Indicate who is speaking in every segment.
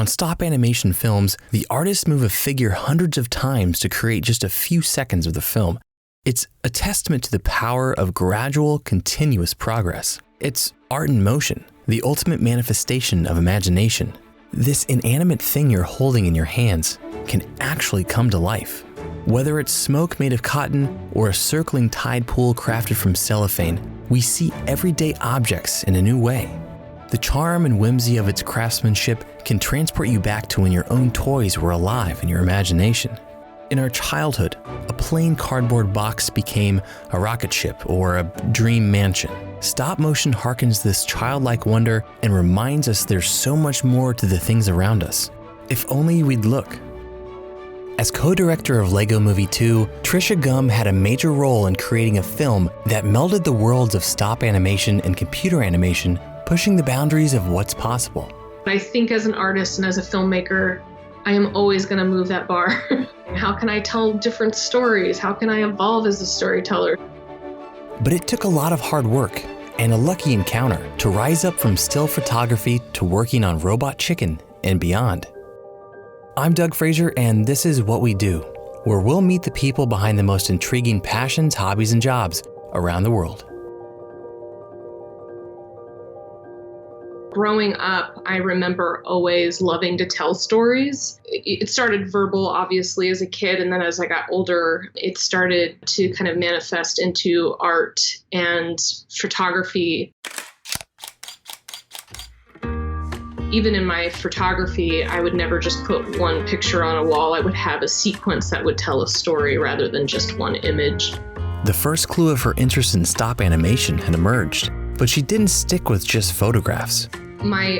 Speaker 1: On stop animation films, the artists move a figure hundreds of times to create just a few seconds of the film. It's a testament to the power of gradual, continuous progress. It's art in motion, the ultimate manifestation of imagination. This inanimate thing you're holding in your hands can actually come to life. Whether it's smoke made of cotton or a circling tide pool crafted from cellophane, we see everyday objects in a new way. The charm and whimsy of its craftsmanship can transport you back to when your own toys were alive in your imagination. In our childhood, a plain cardboard box became a rocket ship or a dream mansion. Stop motion harkens this childlike wonder and reminds us there's so much more to the things around us. If only we'd look. As co-director of Lego Movie 2, Trisha Gum had a major role in creating a film that melded the worlds of stop animation and computer animation, pushing the boundaries of what's possible.
Speaker 2: I think as an artist and as a filmmaker, I am always going to move that bar. How can I tell different stories? How can I evolve as a storyteller?
Speaker 1: But it took a lot of hard work and a lucky encounter to rise up from still photography to working on Robot Chicken and beyond. I'm Doug Fraser, and this is What We Do, where we'll meet the people behind the most intriguing passions, hobbies, and jobs around the world.
Speaker 2: Growing up, I remember always loving to tell stories. It started verbal, obviously, as a kid, and then as I got older, it started to kind of manifest into art and photography. Even in my photography, I would never just put one picture on a wall. I would have a sequence that would tell a story rather than just one image.
Speaker 1: The first clue of her interest in stop animation had emerged, but she didn't stick with just photographs.
Speaker 2: My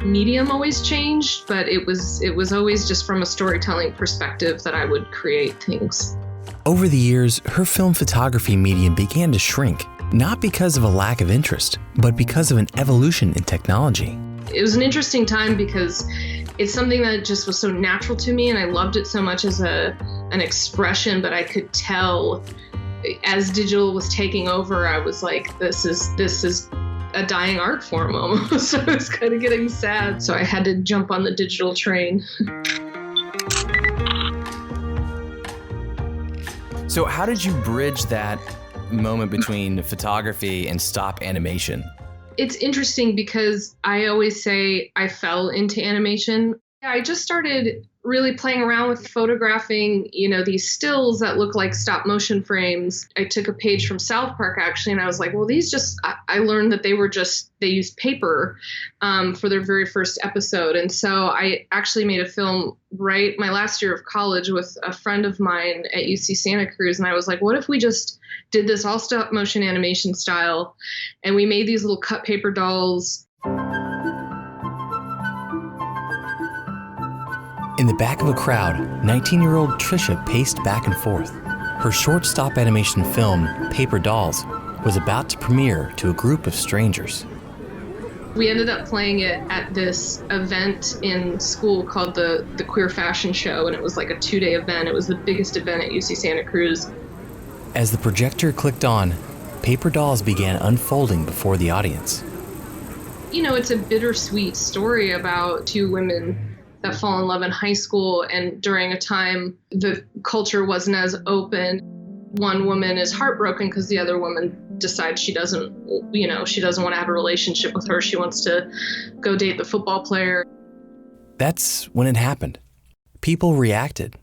Speaker 2: medium always changed, but it was always just from a storytelling perspective that I would create things.
Speaker 1: Over the years, her film photography medium began to shrink, not because of a lack of interest, but because of an evolution in technology.
Speaker 2: It was an interesting time because it's something that just was so natural to me, and I loved it so much as an expression, but I could tell as digital was taking over, I was like, this is a dying art form almost. So it's kind of getting sad. So I had to jump on the digital train.
Speaker 1: So how did you bridge that moment between photography and stop animation?
Speaker 2: It's interesting because I always say I fell into animation. I just started really playing around with photographing, these stills that look like stop motion frames. I took a page from South Park actually, and I was like, well, I learned that they used paper for their very first episode. And so I actually made a film right my last year of college with a friend of mine at UC Santa Cruz. And I was like, what if we just did this all stop motion animation style? And we made these little cut paper dolls.
Speaker 1: In the back of a crowd, 19-year-old Trisha paced back and forth. Her short stop animation film, Paper Dolls, was about to premiere to a group of strangers.
Speaker 2: We ended up playing it at this event in school called the Queer Fashion Show, and it was like a 2-day event. It was the biggest event at UC Santa Cruz.
Speaker 1: As the projector clicked on, Paper Dolls began unfolding before the audience.
Speaker 2: It's a bittersweet story about two women that fall in love in high school, and during a time the culture wasn't as open. One woman is heartbroken because the other woman decides she doesn't want to have a relationship with her. She wants to go date the football player.
Speaker 1: That's when it happened. People reacted.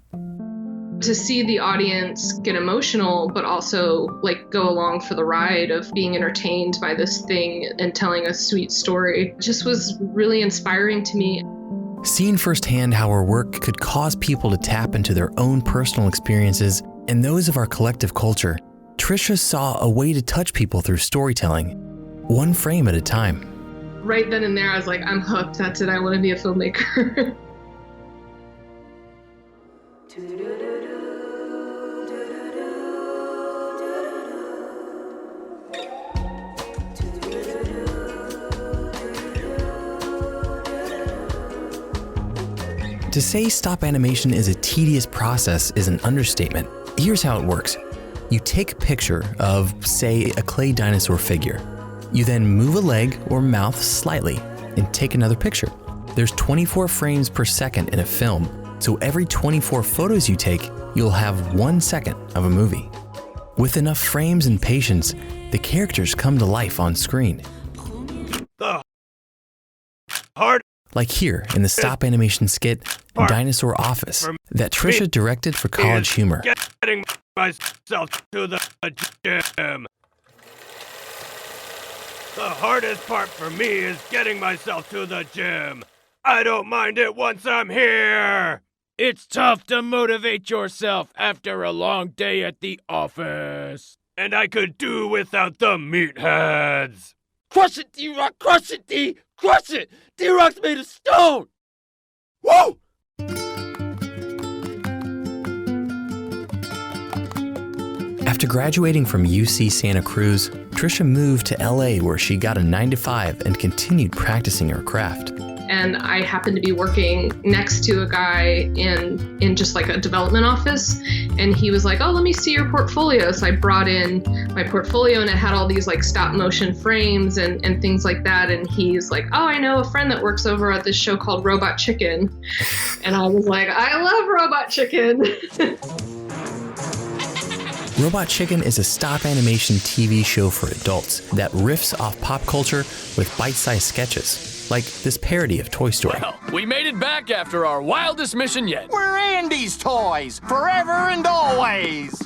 Speaker 2: To see the audience get emotional, but also go along for the ride of being entertained by this thing and telling a sweet story just was really inspiring to me.
Speaker 1: Seeing firsthand how her work could cause people to tap into their own personal experiences and those of our collective culture, Trisha saw a way to touch people through storytelling, one frame at a time.
Speaker 2: Right then and there, I was like, I'm hooked. That's it. I want to be a filmmaker.
Speaker 1: To say stop animation is a tedious process is an understatement. Here's how it works. You take a picture of, say, a clay dinosaur figure. You then move a leg or mouth slightly and take another picture. There's 24 frames per second in a film, so every 24 photos you take, you'll have 1 second of a movie. With enough frames and patience, the characters come to life on screen.
Speaker 3: The hard
Speaker 1: Like here in the stop animation skit Dinosaur Office that Trisha directed for College Humor.
Speaker 3: getting myself to the gym. The hardest part for me is getting myself to the gym. I don't mind it once I'm here. It's tough to motivate yourself after a long day at the office. And I could do without the meatheads. Crush it, D-Rock! Crush it, D! Crush it! D-Rock's made of stone! Whoa!
Speaker 1: After graduating from UC Santa Cruz, Trisha moved to LA where she got a 9-to-5 and continued practicing her craft.
Speaker 2: And I happened to be working next to a guy in just like a development office. And he was like, oh, let me see your portfolio. So I brought in my portfolio and it had all these like stop motion frames and things like that. And he's like, oh, I know a friend that works over at this show called Robot Chicken. And I was like, I love Robot Chicken.
Speaker 1: Robot Chicken is a stop animation TV show for adults that riffs off pop culture with bite-sized sketches, like this parody of Toy Story.
Speaker 4: Well, we made it back after our wildest mission yet.
Speaker 5: We're Andy's toys, forever and always.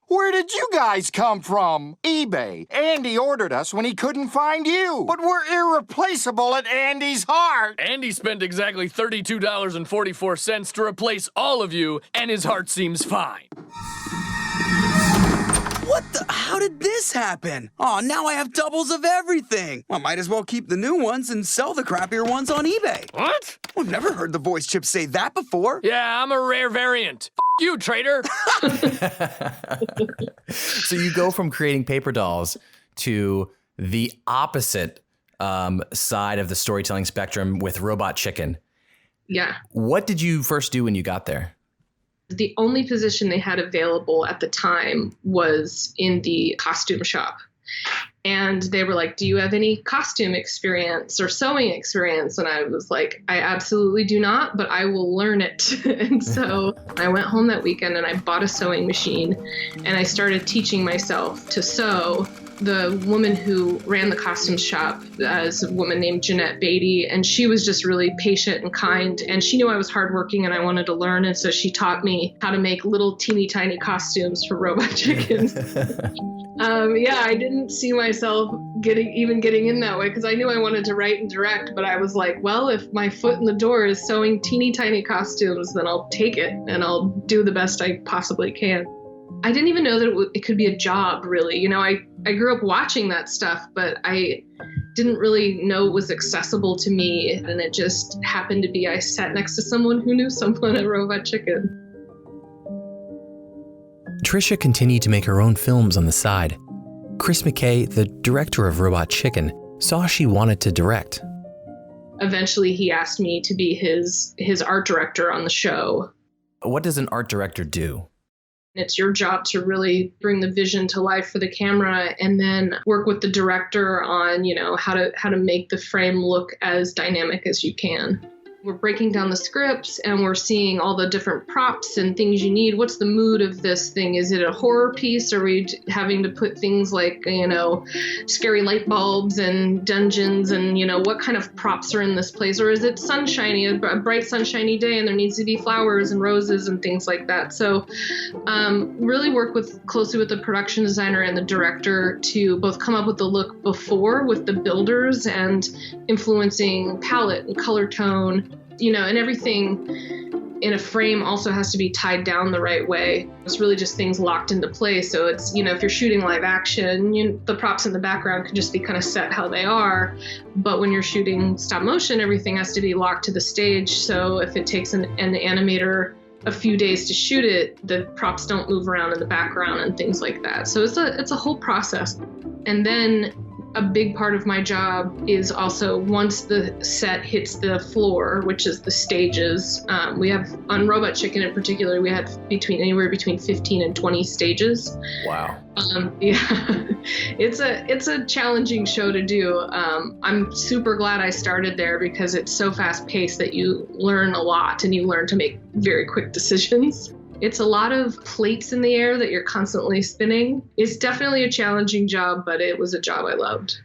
Speaker 5: Where did you guys come from? eBay. Andy ordered us when he couldn't find you. But we're irreplaceable at Andy's heart.
Speaker 4: Andy spent exactly $32.44 to replace all of you, and his heart seems fine.
Speaker 6: What the? How did this happen? Oh, now I have doubles of everything. Well, might as well keep the new ones and sell the crappier ones on eBay.
Speaker 4: What?
Speaker 6: I've never heard the voice chip say that before.
Speaker 4: Yeah, I'm a rare variant. You, traitor.
Speaker 1: So you go from creating paper dolls to the opposite side of the storytelling spectrum with Robot Chicken.
Speaker 2: Yeah.
Speaker 1: What did you first do when you got there?
Speaker 2: The only position they had available at the time was in the costume shop. And they were like, do you have any costume experience or sewing experience? And I was like, I absolutely do not, but I will learn it. And so I went home that weekend and I bought a sewing machine and I started teaching myself to sew. The woman who ran the costume shop is a woman named Jeanette Beatty, and she was just really patient and kind, and she knew I was hardworking and I wanted to learn, and so she taught me how to make little teeny tiny costumes for Robot Chicken. Yeah, I didn't see myself getting in that way because I knew I wanted to write and direct, but I was like, well, if my foot in the door is sewing teeny tiny costumes, then I'll take it and I'll do the best I possibly can. I didn't even know that it could be a job, really. You know, I grew up watching that stuff, but I didn't really know it was accessible to me. And it just happened to be I sat next to someone who knew someone at Robot Chicken.
Speaker 1: Trisha continued to make her own films on the side. Chris McKay, the director of Robot Chicken, saw she wanted to direct.
Speaker 2: Eventually, he asked me to be his art director on the show.
Speaker 1: What does an art director do?
Speaker 2: It's your job to really bring the vision to life for the camera and then work with the director on, you know, how to make the frame look as dynamic as you can. We're breaking down the scripts and we're seeing all the different props and things you need. What's the mood of this thing? Is it a horror piece? Are we having to put things like, you know, scary light bulbs and dungeons and, you know, what kind of props are in this place? Or is it sunshiny, a bright sunshiny day and there needs to be flowers and roses and things like that? So really work closely with the production designer and the director to both come up with the look before with the builders and influencing palette and color tone. You know, and everything in a frame also has to be tied down the right way. It's really just things locked into place. So it's, you know, if you're shooting live action, the props in the background can just be kind of set how they are. But when you're shooting stop motion, everything has to be locked to the stage. So if it takes an animator a few days to shoot it, the props don't move around in the background and things like that. So it's a whole process. And then A big part of my job is also once the set hits the floor, which is the stages. We have, on Robot Chicken in particular, we had anywhere between 15 and 20 stages.
Speaker 1: Wow.
Speaker 2: Yeah, it's a challenging show to do. I'm super glad I started there because it's so fast paced that you learn a lot and you learn to make very quick decisions. It's a lot of plates in the air that you're constantly spinning. It's definitely a challenging job, but it was a job I loved.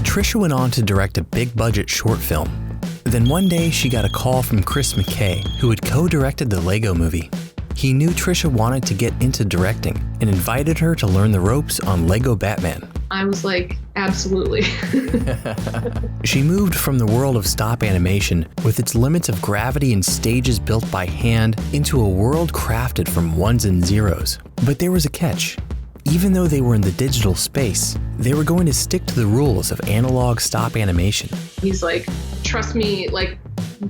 Speaker 1: Trisha went on to direct a big-budget short film. Then one day, she got a call from Chris McKay, who had co-directed the Lego Movie. He knew Trisha wanted to get into directing and invited her to learn the ropes on Lego Batman.
Speaker 2: I was like, absolutely.
Speaker 1: She moved from the world of stop animation with its limits of gravity and stages built by hand into a world crafted from ones and zeros. But there was a catch. Even though they were in the digital space, they were going to stick to the rules of analog stop animation.
Speaker 2: He's like, trust me, like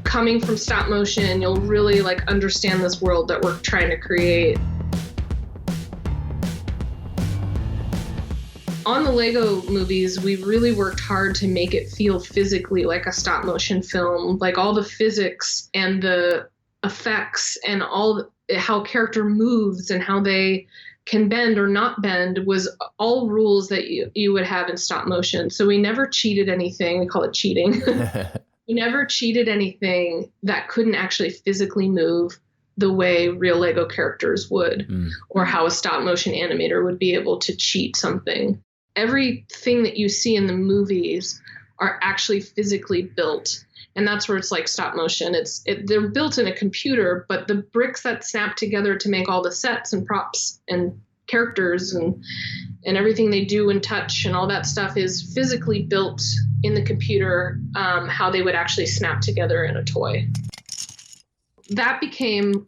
Speaker 2: coming from stop motion, you'll really like understand this world that we're trying to create. On the Lego movies, we really worked hard to make it feel physically like a stop motion film. Like all the physics and the effects and how character moves and how they can bend or not bend was all rules that you would have in stop motion. So we never cheated anything. We call it cheating. We never cheated anything that couldn't actually physically move the way real Lego characters would, or how a stop motion animator would be able to cheat something. Everything that you see in the movies are actually physically built. And that's where it's like stop motion. They're built in a computer, but the bricks that snap together to make all the sets and props and characters and everything they do and touch and all that stuff is physically built in the computer, how they would actually snap together in a toy. That became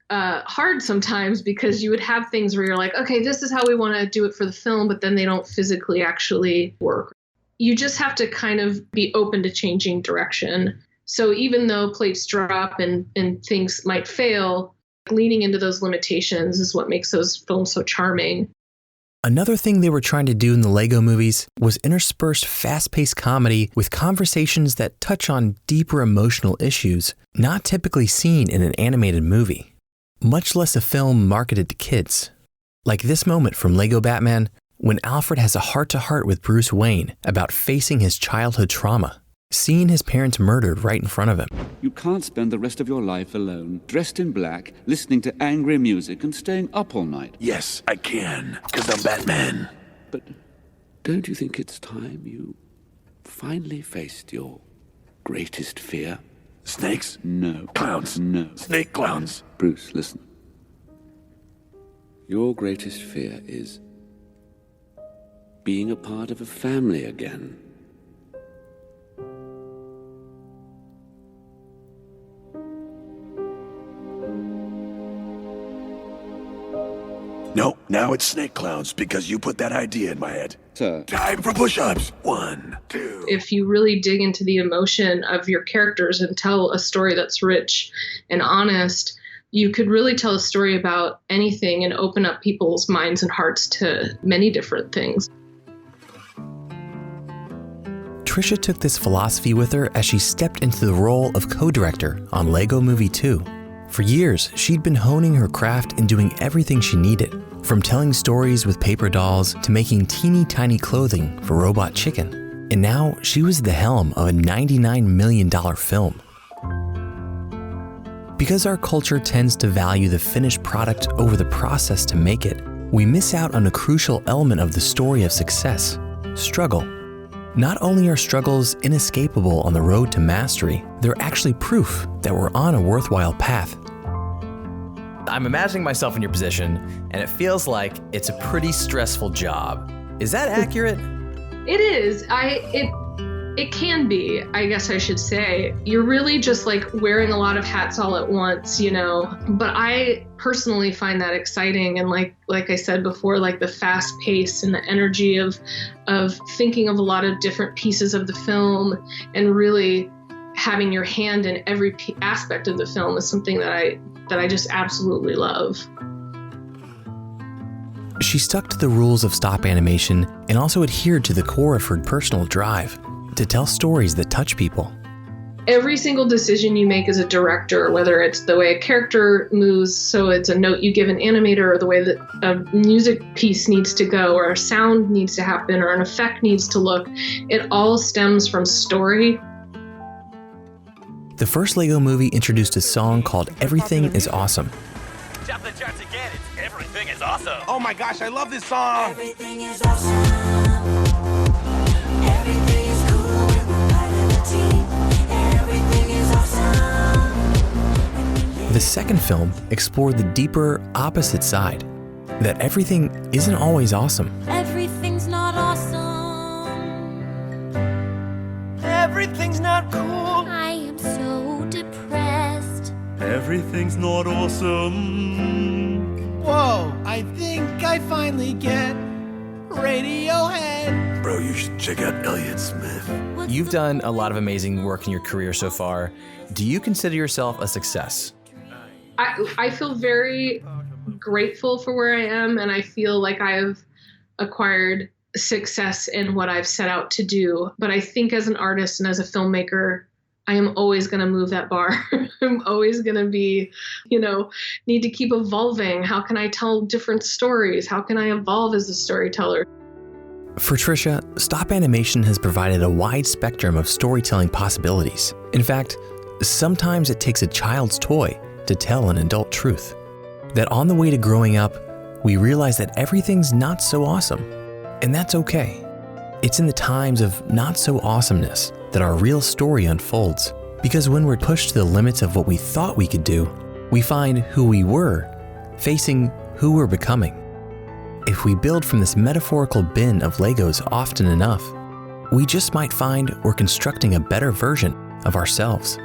Speaker 2: hard sometimes because you would have things where you're like, okay, this is how we want to do it for the film, but then they don't physically actually work. You just have to kind of be open to changing direction. So even though plates drop and things might fail, leaning into those limitations is what makes those films so charming.
Speaker 1: Another thing they were trying to do in the Lego movies was intersperse fast-paced comedy with conversations that touch on deeper emotional issues not typically seen in an animated movie, much less a film marketed to kids. Like this moment from Lego Batman, when Alfred has a heart-to-heart with Bruce Wayne about facing his childhood trauma, seeing his parents murdered right in front of him.
Speaker 7: You can't spend the rest of your life alone, dressed in black, listening to angry music and staying up all night.
Speaker 8: Yes, I can, because I'm Batman.
Speaker 7: But don't you think it's time you finally faced your greatest fear?
Speaker 8: Snakes?
Speaker 7: No.
Speaker 8: Clowns?
Speaker 7: No.
Speaker 8: Snake clowns.
Speaker 7: Bruce, listen. Your greatest fear is being a part of a family again.
Speaker 8: No, now it's snake clowns because you put that idea in my head.
Speaker 7: Sir.
Speaker 8: Time for push-ups. 1, 2.
Speaker 2: If you really dig into the emotion of your characters and tell a story that's rich and honest, you could really tell a story about anything and open up people's minds and hearts to many different things.
Speaker 1: Trisha took this philosophy with her as she stepped into the role of co-director on Lego Movie 2. For years, she'd been honing her craft and doing everything she needed, from telling stories with paper dolls to making teeny tiny clothing for Robot Chicken. And now she was at the helm of a $99 million film. Because our culture tends to value the finished product over the process to make it, we miss out on a crucial element of the story of success: struggle. Not only are struggles inescapable on the road to mastery, they're actually proof that we're on a worthwhile path. I'm imagining myself in your position, and it feels like it's a pretty stressful job. Is that accurate?
Speaker 2: It is. It can be, I guess I should say. You're really just like wearing a lot of hats all at once, you know. But I personally find that exciting, and like I said before, like the fast pace and the energy of thinking of a lot of different pieces of the film and really having your hand in every aspect of the film is something that I just absolutely love.
Speaker 1: She stuck to the rules of stop animation and also adhered to the core of her personal drive to tell stories that touch people.
Speaker 2: Every single decision you make as a director, whether it's the way a character moves, so it's a note you give an animator, or the way that a music piece needs to go, or a sound needs to happen, or an effect needs to look, it all stems from story.
Speaker 1: The first Lego movie introduced a song called Everything is Awesome.
Speaker 9: Top the charts again, it's Everything is Awesome.
Speaker 3: Oh my gosh, I love this song.
Speaker 10: Everything is awesome. Everything is cool when we're part of a team. Everything is awesome.
Speaker 1: The second film explored the deeper opposite side, that everything isn't always awesome.
Speaker 10: Everything's not awesome.
Speaker 9: Everything's not cool.
Speaker 10: I am so depressed.
Speaker 11: Everything's not awesome.
Speaker 12: Whoa, I think I finally get Radiohead.
Speaker 8: Bro, you should check out Elliott Smith.
Speaker 1: You've done a lot of amazing work in your career so far. Do you consider yourself a success?
Speaker 2: I feel very grateful for where I am, and I feel like I've acquired success in what I've set out to do. But I think as an artist and as a filmmaker, I am always going to move that bar. I'm always going to be, need to keep evolving. How can I tell different stories? How can I evolve as a storyteller?
Speaker 1: For Trisha, stop animation has provided a wide spectrum of storytelling possibilities. In fact, sometimes it takes a child's toy to tell an adult truth. That on the way to growing up, we realize that everything's not so awesome. And that's okay. It's in the times of not so awesomeness that our real story unfolds. Because when we're pushed to the limits of what we thought we could do, we find who we were, facing who we're becoming. If we build from this metaphorical bin of Legos often enough, we just might find we're constructing a better version of ourselves.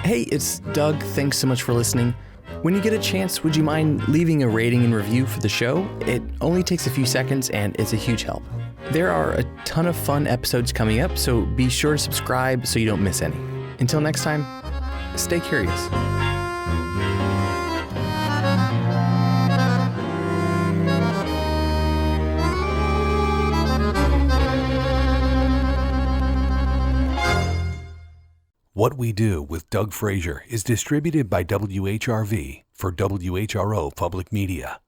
Speaker 1: Hey, it's Doug. Thanks so much for listening. When you get a chance, would you mind leaving a rating and review for the show? It only takes a few seconds and it's a huge help. There are a ton of fun episodes coming up, so be sure to subscribe so you don't miss any. Until next time, stay curious.
Speaker 13: What We Do with Doug Frazier is distributed by WHRV for WHRO Public Media.